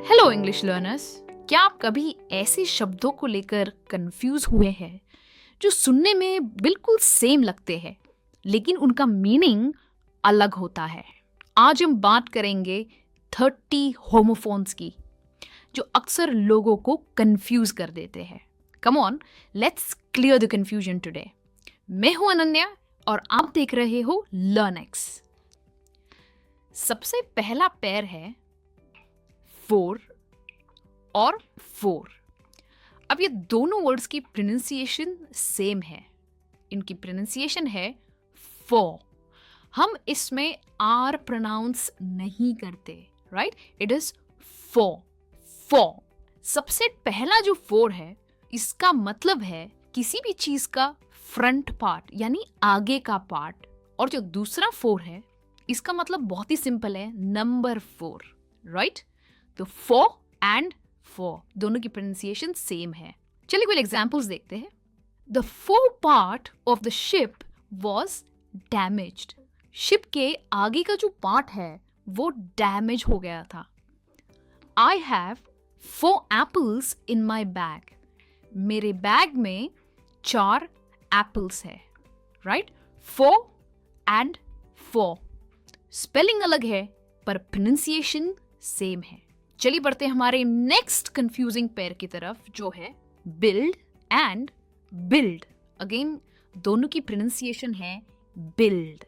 Hello English learners, क्या आप कभी ऐसे शब्दों को लेकर कंफ्यूज हुए हैं जो सुनने में बिल्कुल सेम लगते हैं लेकिन उनका मीनिंग अलग होता है। आज हम बात करेंगे 30 होमोफोन्स की जो अक्सर लोगों को कंफ्यूज कर देते हैं। Come on, let's clear the confusion today. मैं हूं अनन्या और आप देख रहे हो लर्नएक्स। सबसे पहला पेयर है 4 और 4। अब ये दोनों वर्ड्स की प्रोनाउंसिएशन सेम है। इनकी प्रोनाउंसिएशन है 4। हम इसमें आर प्रोनाउंस नहीं करते, राइट? It is 4। सबसे पहला जो 4 है, इसका मतलब है किसी भी चीज का फ्रंट पार्ट यानी आगे का पार्ट। और जो दूसरा 4 है, इसका मतलब बहुत ही सिंपल है, नंबर 4, राइट? तो 4 एंड 4 दोनों की प्रोनाउंसिएशन सेम है। चलिए कुछ एग्जांपल्स देखते हैं। The four part of the ship was damaged. Ship के आगे का जो पार्ट है वो डैमेज हो गया था। I have 4 apples in my bag. मेरे बैग में 4 एप्पल्स है, राइट? 4 एंड 4 स्पेलिंग अलग है पर प्रोनाउंसिएशन सेम है। चलिए बढ़ते हैं हमारे नेक्स्ट कंफ्यूजिंग पेयर की तरफ, जो है बिल्ड एंड बिल्ड। अगेन दोनों की प्रोनाउंसिएशन है बिल्ड।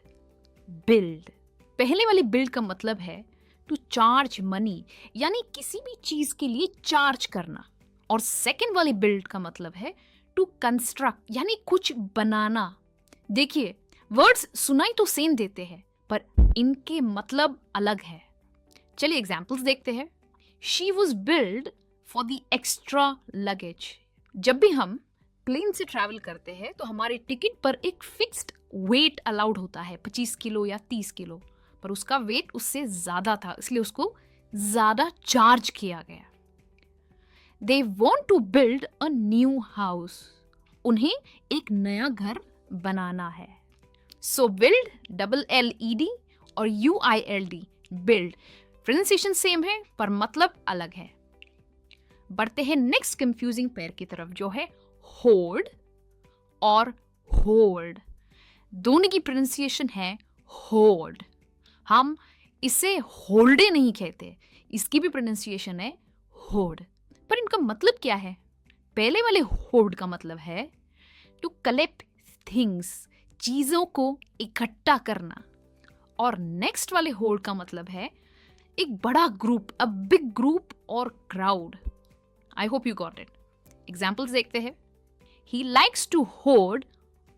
पहले वाली बिल्ड का मतलब है टू चार्ज मनी, यानी किसी भी चीज के लिए चार्ज करना। और सेकेंड वाली बिल्ड का मतलब है टू कंस्ट्रक्ट, यानी कुछ बनाना। देखिए, वर्ड्स सुनाई तो सेम देते हैं पर इनके मतलब अलग है। चलिए एग्जाम्पल्स देखते हैं। She was built for the extra luggage. जब भी हम प्लेन से ट्रैवल करते हैं तो हमारे टिकट पर एक फिक्स्ड वेट अलाउड होता है, 25 किलो या 30 किलो, पर उसका वेट उससे ज़्यादा था, इसलिए उसको ज़्यादा चार्ज किया गया। They want to build a new house. उन्हें एक नया घर बनाना है। So build, LLED और UILD, build प्रोनाउंसिएशन सेम है पर मतलब अलग है। बढ़ते हैं नेक्स्ट कंफ्यूजिंग पेयर की तरफ, जो है होर्ड और होल्ड। दोनों की प्रोनाउंसिएशन है होल्ड। हम इसे होल्डे नहीं कहते, इसकी भी प्रोनाउंसिएशन है होल्ड। पर इनका मतलब क्या है? पहले वाले होल्ड का मतलब है टू कलेक्ट थिंग्स, चीजों को इकट्ठा करना। और नेक्स्ट वाले होल्ड का मतलब है एक बड़ा ग्रुप, अ बिग ग्रुप और crowd. I hope you got it. Examples देखते हैं। He likes to hoard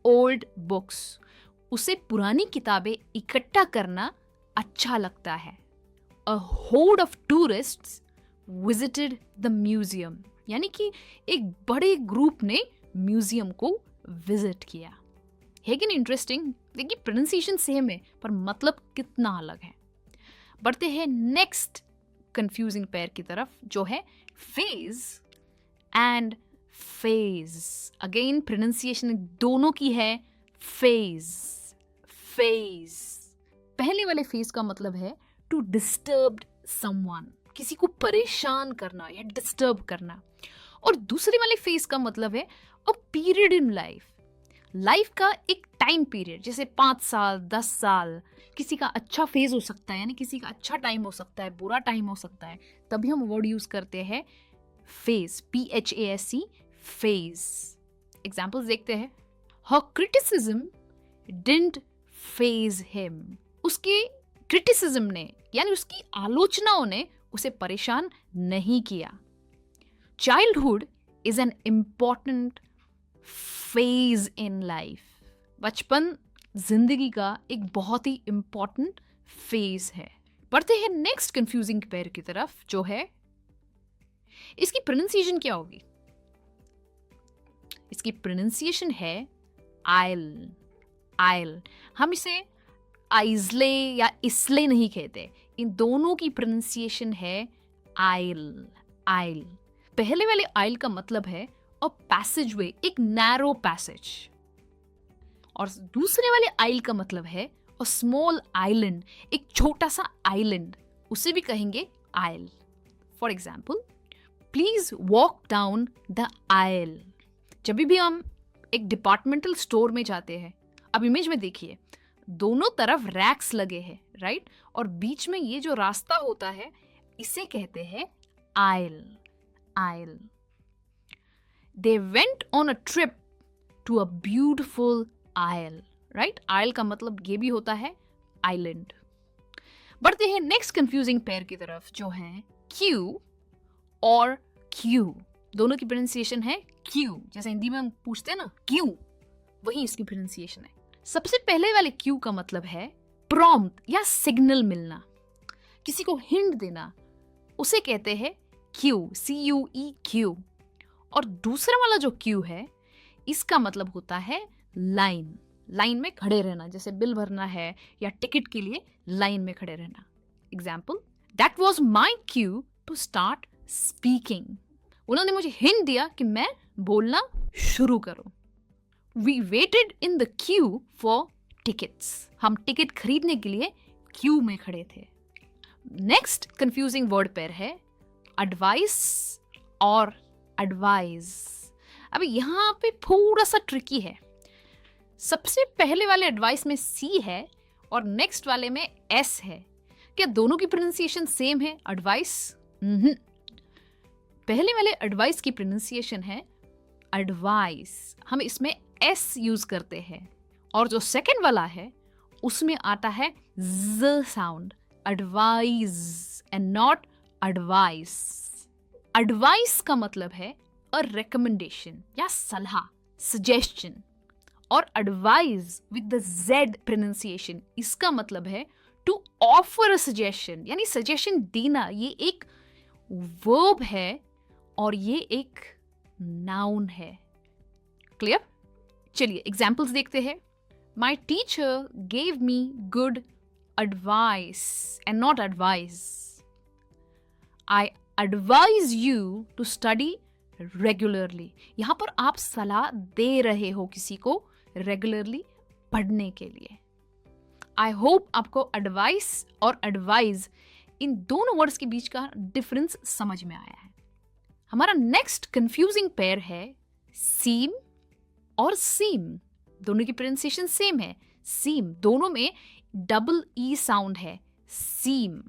old books. उसे पुरानी किताबें इकट्ठा करना अच्छा लगता है। A hoard of tourists visited the museum, यानी कि एक बड़े ग्रुप ने म्यूजियम को विजिट किया। है कि नहीं इंटरेस्टिंग? देखिए, प्रोनाउंसिएशन सेम है पर मतलब कितना अलग है। बढ़ते हैं नेक्स्ट कंफ्यूजिंग पेयर की तरफ, जो है phase and phase. Again pronunciation दोनों की है फेज। पहले वाले फेज का मतलब है टू डिस्टर्ब समवन, किसी को परेशान करना या डिस्टर्ब करना। और दूसरे वाले फेज का मतलब है अ पीरियड इन लाइफ का एक टाइम पीरियड, जैसे 5 साल 10 साल। किसी का अच्छा फेज हो सकता है, यानी किसी का अच्छा टाइम हो सकता है, बुरा टाइम हो सकता है, तभी हम वर्ड यूज करते हैं फेज, PHASE, फेज। एग्जाम्पल्स देखते हैं। हर क्रिटिसिज्म डिडंट फेज हिम। उसके क्रिटिसिज्म ने, यानी उसकी आलोचनाओं ने उसे परेशान नहीं किया। Childhood is an important phase in life. बचपन जिंदगी का एक बहुत ही इंपॉर्टेंट फेज है। बढ़ते हैं नेक्स्ट कंफ्यूजिंग पेयर की तरफ, जो है इसकी प्रोनाउंसिएशन क्या होगी? इसकी प्रोनाउंसिएशन है आइल। हम इसे आइजले या इसले नहीं कहते, इन दोनों की प्रोनाउंसिएशन है आइल। पहले वाले आइल का मतलब है अ पैसेजवे, एक नैरो पैसेज। और दूसरे वाले आइल का मतलब है अ स्मॉल आइलैंड, एक छोटा सा आइलैंड, उसे भी कहेंगे isle. For example, please walk down the aisle. जब भी हम एक डिपार्टमेंटल स्टोर में जाते हैं, अब इमेज में देखिए, दोनों तरफ रैक्स लगे हैं, राइट, और बीच में ये जो रास्ता होता है इसे कहते हैं isle. Isle. They went on a trip to a beautiful isle, right. Isle का मतलब ये भी होता है आइलैंड। बढ़ते हैं नेक्स्ट कंफ्यूजिंग पेयर की तरफ, जो है क्यू और क्यू। दोनों की प्रोनाउंसिएशन है क्यू, जैसे हिंदी में हम पूछते हैं ना क्यू, वही इसकी प्रोनाउंसिएशन है। सबसे पहले वाले क्यू का मतलब है प्रॉम्प्ट या सिग्नल मिलना, किसी को हिंट देना, उसे कहते हैं क्यू, CUE। और दूसरा वाला जो क्यू है, इसका मतलब होता है लाइन। लाइन में खड़े रहना, जैसे बिल भरना है या टिकट के लिए लाइन में खड़े रहना। Example, that was my cue to start speaking. उन्होंने मुझे हिंट दिया कि मैं बोलना शुरू करूं। We waited in the queue for tickets. हम टिकट खरीदने के लिए क्यू में खड़े थे। नेक्स्ट कंफ्यूजिंग वर्ड पेयर है एडवाइस और एडवाइज। अभी यहाँ पे थोड़ा सा ट्रिकी है। सबसे पहले वाले एडवाइस में C है और नेक्स्ट वाले में S है। क्या दोनों की प्रोनाउंसिएशन सेम है? एडवाइस? पहले वाले एडवाइस की प्रोनाउंसिएशन है एडवाइस, हम इसमें S यूज करते हैं। और जो सेकंड वाला है उसमें आता है Z sound, advise and not advice. Advice का मतलब है अ रिकमेंडेशन या सलाह, सजेशन। और advise with the Z pronunciation, इसका मतलब है टू ऑफर अ सजेशन, यानी सजेशन देना। ये एक वर्ब है और ये एक नाउन है। क्लियर? चलिए एग्जाम्पल्स देखते हैं। My teacher gave me good advice and not advice. I advise you to study regularly. यहां पर आप सलाह दे रहे हो किसी को रेगुलरली पढ़ने के लिए। आई होप आपको एडवाइस और एडवाइज इन दोनों वर्ड्स के बीच का डिफरेंस समझ में आया है। हमारा नेक्स्ट कंफ्यूजिंग पेयर है सीम और सीम। दोनों की प्रोनाउंसिएशन सेम है, सीम। दोनों में डबल ई साउंड है, सीम।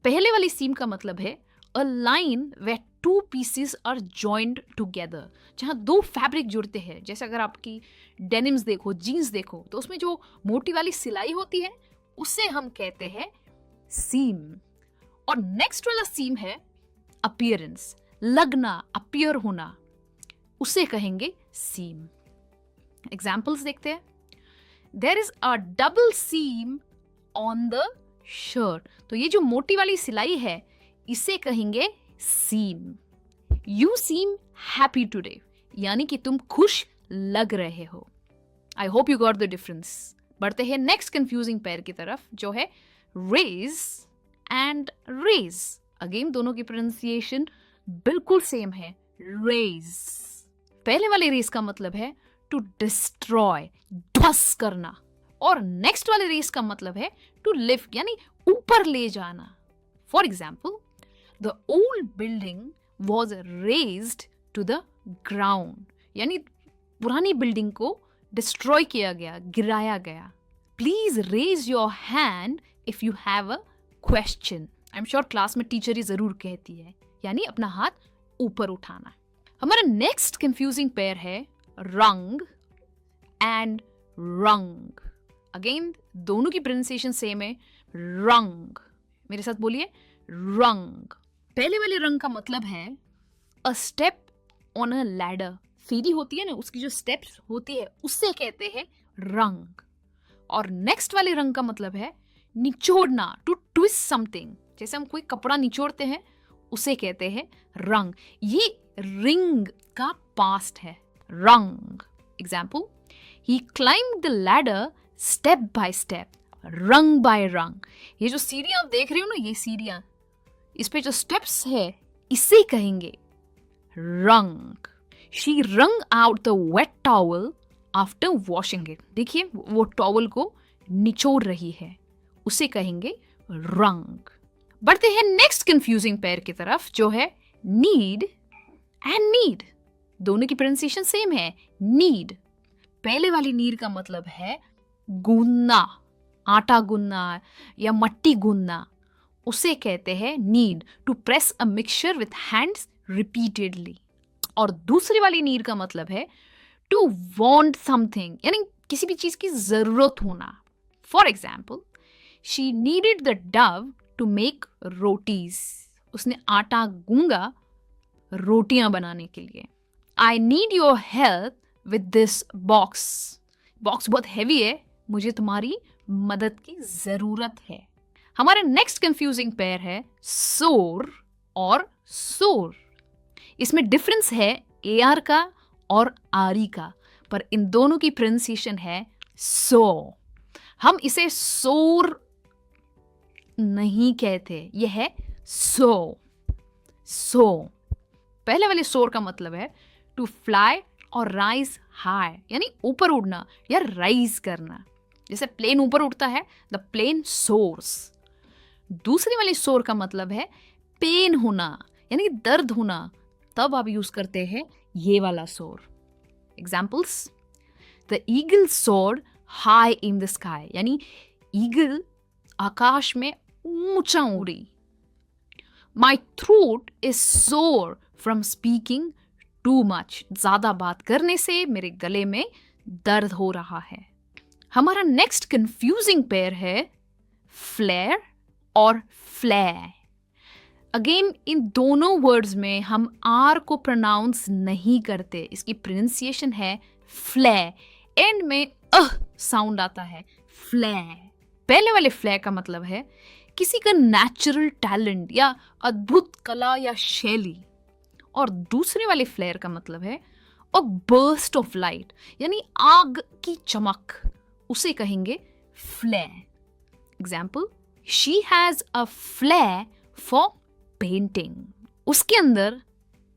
पहले वाली सीम का मतलब है a line where two pieces are joined together, जहां दो फैब्रिक जुड़ते हैं। जैसे अगर आपकी डेनिम्स देखो, जीन्स देखो, तो उसमें जो मोटी वाली सिलाई होती है उसे हम कहते हैं सीम। और नेक्स्ट वाला सीम है अपीयरेंस, लगना, अपीयर होना, उसे कहेंगे सीम। एग्जाम्पल्स देखते हैं। There is a double seam on the shirt. तो ये जो मोटी वाली सिलाई है इसे कहेंगे seam. You seem happy today, यानी कि तुम खुश लग रहे हो। I hope you got the difference. बढ़ते हैं नेक्स्ट कंफ्यूजिंग पेयर की तरफ, जो है रेज एंड रेज। अगेन दोनों की प्रोनाउंसिएशन बिल्कुल सेम है, रेज। पहले वाले रेज का मतलब है टू डिस्ट्रॉय, ध्वस्त करना। और नेक्स्ट वाले रेज का मतलब है टू लिफ्ट, यानी ऊपर ले जाना। For example, the old building was razed to the ground, यानी पुरानी बिल्डिंग को डिस्ट्रॉय किया गया, गिराया गया। Please raise your hand if you have a question. I am sure class में टीचर ही जरूर कहती है, यानी अपना हाथ ऊपर उठाना। हमारा नेक्स्ट कंफ्यूजिंग पेयर है रंग एंड रंग। अगेन दोनों की प्रोनाउंसिएशन सेम है, रंग। मेरे साथ बोलिए, रंग। पहले वाले रंग का मतलब है a step on a ladder. सीढ़ी होती है ना, उसकी जो स्टेप्स होती है उससे कहते हैं रंग। और नेक्स्ट वाले रंग का मतलब है निचोड़ना, टू ट्विस्ट समथिंग। जैसे हम कोई कपड़ा निचोड़ते हैं उसे कहते हैं रंग। ये रिंग का पास्ट है, रंग। Example, he climb the ladder step by step, रंग बाय रंग। ये जो सीढ़ियां आप देख रहे हो ना, ये सीढ़ियां, इस पे जो स्टेप्स है इसे कहेंगे wrung. She wrung out the wet towel after washing it. देखिए वो टॉवल को निचोड़ रही है, उसे कहेंगे रंग। बढ़ते हैं नेक्स्ट कंफ्यूजिंग पेयर की तरफ, जो है नीड एंड नीड। दोनों की प्रोनाउंसिएशन सेम है, नीड। पहले वाली नीड का मतलब है गूंदना, आटा गूंदना या मट्टी गूंदना, उसे कहते हैं knead, to press a mixture with hands repeatedly. और दूसरी वाली नीड का मतलब है टू वांट समथिंग, यानी किसी भी चीज की जरूरत होना। For example, she needed the dough to make rotis. उसने आटा गूंगा रोटियां बनाने के लिए। I need your help with this box. Box बहुत हैवी है, मुझे तुम्हारी मदद की जरूरत है। हमारा नेक्स्ट कंफ्यूजिंग पेयर है सोर और सोर। इसमें डिफरेंस है AR का और RE का, पर इन दोनों की प्रोनाउंसिएशन है सो। हम इसे सोर नहीं कहते, यह है सो। सो पहले वाले सोर का मतलब है टू फ्लाई और राइज हाई, यानी ऊपर उड़ना या राइज करना। जैसे प्लेन ऊपर उड़ता है, द प्लेन सोर्स। दूसरी वाली सोर का मतलब है पेन होना, यानी दर्द होना, तब आप यूज करते हैं ये वाला सोर। Examples, the eagle sword high in the sky, यानी ईगल आकाश में ऊंचा उड़ी। माई थ्रोट इज सोर फ्रॉम स्पीकिंग टू मच, ज्यादा बात करने से मेरे गले में दर्द हो रहा है। हमारा नेक्स्ट कंफ्यूजिंग पेयर है फ्लेयर और फ्लैर। अगेन इन दोनों वर्ड्स में हम R को प्रोनाउंस नहीं करते, इसकी प्रोनाउंसिएशन है फ्लैर। एंड में साउंड आता है, फ्लैर। पहले वाले फ्लैर का मतलब है किसी का नेचुरल टैलेंट या अद्भुत कला या शैली। और दूसरे वाले फ्लेयर का मतलब है अ बर्स्ट ऑफ लाइट, यानी आग की चमक, उसे कहेंगे flair. Example, she has a flair for painting. उसके अंदर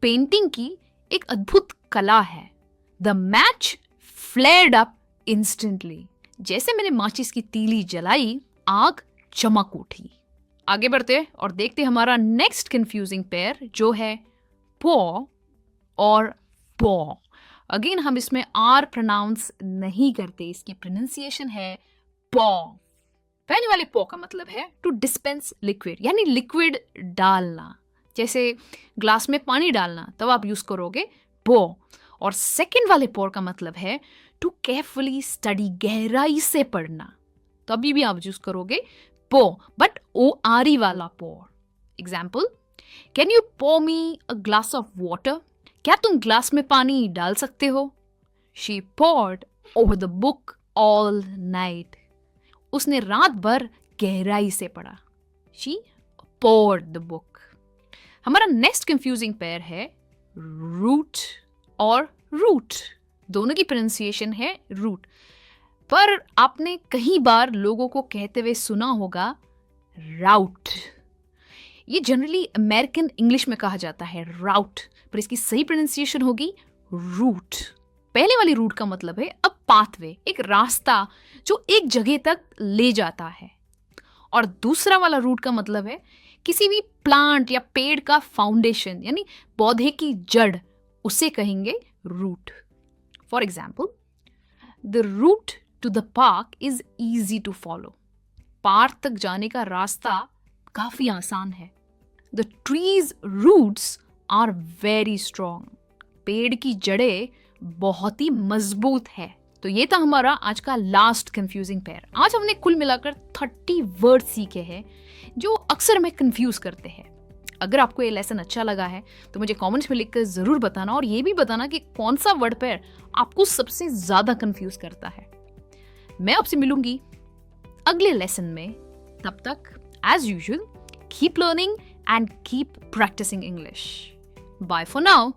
पेंटिंग की एक अद्भुत कला है। The match flared up instantly. जैसे मैंने माचिस की तीली जलाई, आग चमक उठी। आगे बढ़ते और देखते हमारा नेक्स्ट कंफ्यूजिंग पेयर, जो है पॉ और पॉ। अगेन हम इसमें R प्रोनाउंस नहीं करते, इसकी प्रोनाउंसिएशन है पॉ। पहले वाले पॉ का मतलब है टू डिस्पेंस लिक्विड, यानी लिक्विड डालना। जैसे ग्लास में पानी डालना, तब आप यूज करोगे पॉ। और सेकंड वाले पॉ का मतलब है टू केयरफुली स्टडी, गहराई से पढ़ना, तभी भी आप यूज करोगे पो, बट ORE वाला pore. Example, can you pour me a glass of water? क्या तुम ग्लास में पानी डाल सकते हो? She poured over the book all night. उसने रात भर गहराई से पढ़ा। She poured the book. हमारा नेक्स्ट कंफ्यूजिंग पेयर है रूट और रूट। दोनों की प्रोनाउंसिएशन है रूट, पर आपने कई बार लोगों को कहते हुए सुना होगा राउट। ये जनरली अमेरिकन इंग्लिश में कहा जाता है राउट, पर इसकी सही प्रोनाउंसिएशन होगी रूट। पहले वाली रूट का मतलब है अ पाथवे, एक रास्ता जो एक जगह तक ले जाता है। और दूसरा वाला रूट का मतलब है किसी भी प्लांट या पेड़ का फाउंडेशन, यानी पौधे की जड़, उसे कहेंगे root. For example, the route to the park is easy to follow. Park तक जाने का रास्ता काफी आसान है। The trees roots are very strong. पेड़ की जड़ें बहुत ही मजबूत है। तो ये था हमारा आज का लास्ट कंफ्यूजिंग पेयर। आज हमने कुल मिलाकर 30 वर्ड सीखे हैं जो अक्सर हमें कंफ्यूज करते हैं। अगर आपको ये लेसन अच्छा लगा है तो मुझे कमेंट्स में लिखकर जरूर बताना, और ये भी बताना कि कौन सा वर्ड पेयर आपको सबसे ज्यादा कंफ्यूज करता है। मैं आपसे मिलूंगी अगले लेसन में। तब तक as usual keep learning and keep practising English. Bye for now.